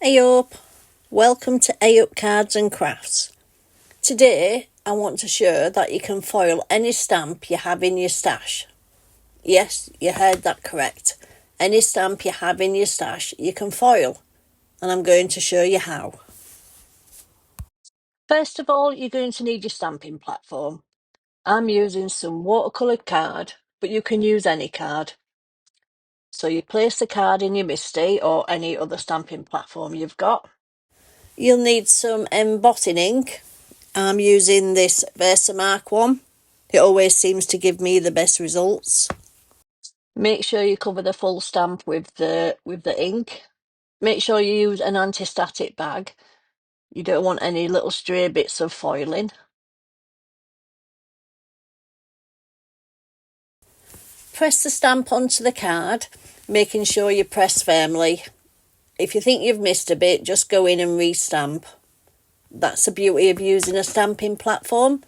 Hey up, welcome to A Up Cards and Crafts. Today I want to show that you can foil any stamp you have in your stash. Yes, you heard that correct. Any stamp you have in your stash you can foil, and I'm going to show you how. First of all, you're going to need your stamping platform. I'm using some watercoloured card, but you can use any card. So you place the card in your MISTI or any other stamping platform you've got. You'll need some embossing ink. I'm using this Versamark one. It always seems to give me the best results. Make sure you cover the full stamp with the ink. Make sure you use an anti-static bag. You don't want any little stray bits of foiling. Press the stamp onto the card, making sure you press firmly. If you think you've missed a bit, just go in and re-stamp. That's the beauty of using a stamping platform.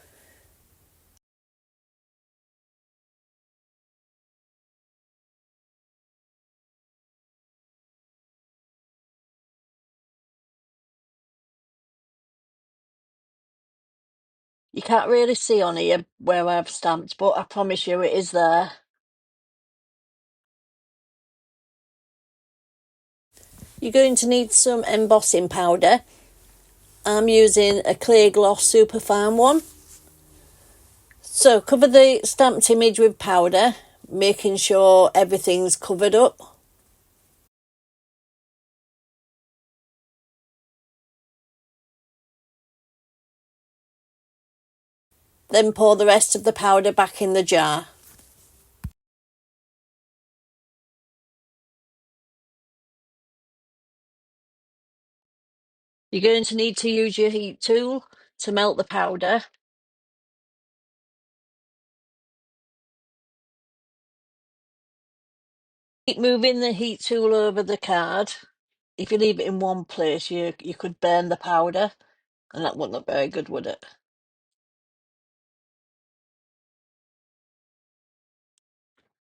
You can't really see on here where I've stamped, but I promise you it is there. You're going to need some embossing powder. I'm using a clear gloss Superfine one. So cover the stamped image with powder, making sure everything's covered up. Then pour the rest of the powder back in the jar. You're going to need to use your heat tool to melt the powder. Keep moving the heat tool over the card. If you leave it in one place, you could burn the powder, and that wouldn't look very good, would it?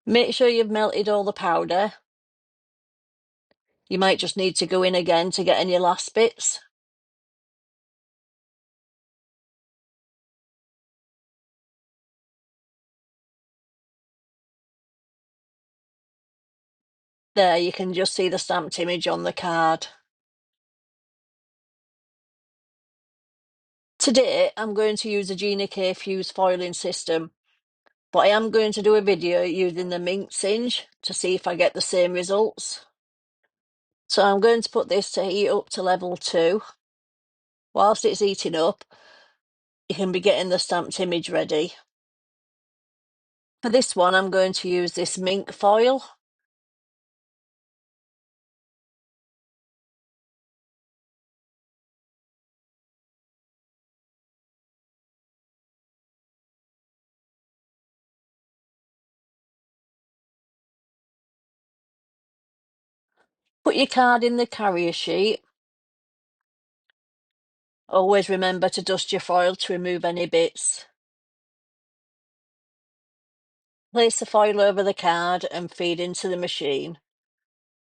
Make sure you've melted all the powder. You might just need to go in again to get any last bits. There, you can just see the stamped image on the card. Today, I'm going to use a Gina Fuse foiling system, but I am going to do a video using the mink singe to see if I get the same results. So I'm going to put this to heat up to level 2. Whilst it's heating up, you can be getting the stamped image ready. For this one, I'm going to use this mink foil. Put your card in the carrier sheet. Always remember to dust your foil to remove any bits. Place the foil over the card and feed into the machine.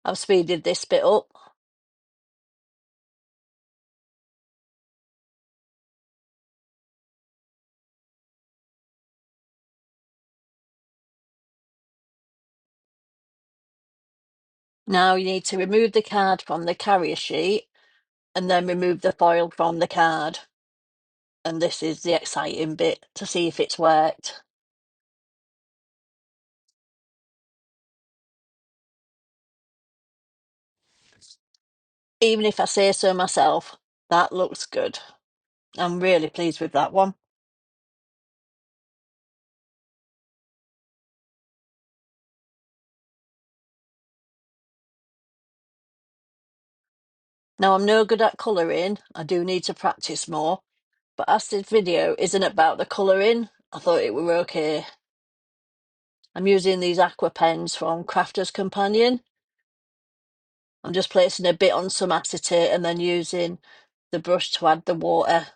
I've speeded this bit up. Now you need to remove the card from the carrier sheet and then remove the foil from the card. And this is the exciting bit to see if it's worked. Even if I say so myself, that looks good. I'm really pleased with that one. Now I'm no good at colouring, I do need to practice more, but as this video isn't about the colouring, I thought it were okay. I'm using these aqua pens from Crafter's Companion. I'm just placing a bit on some acetate and then using the brush to add the water.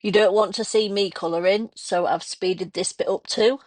You don't want to see me colouring, so I've speeded this bit up too.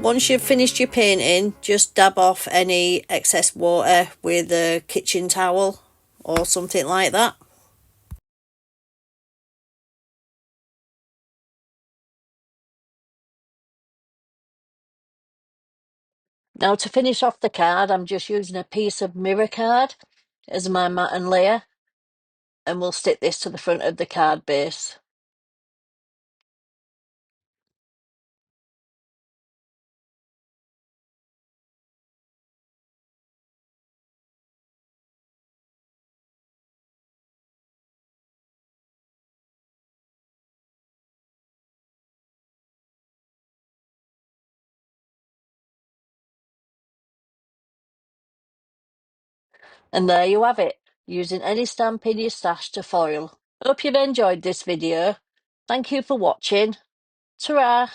Once you've finished your painting, just dab off any excess water with a kitchen towel or something like that. Now to finish off the card, I'm just using a piece of mirror card as my mat and layer, and we'll stick this to the front of the card base. And there you have it, using any stamp in your stash to foil. Hope you've enjoyed this video. Thank you for watching. Ta-ra!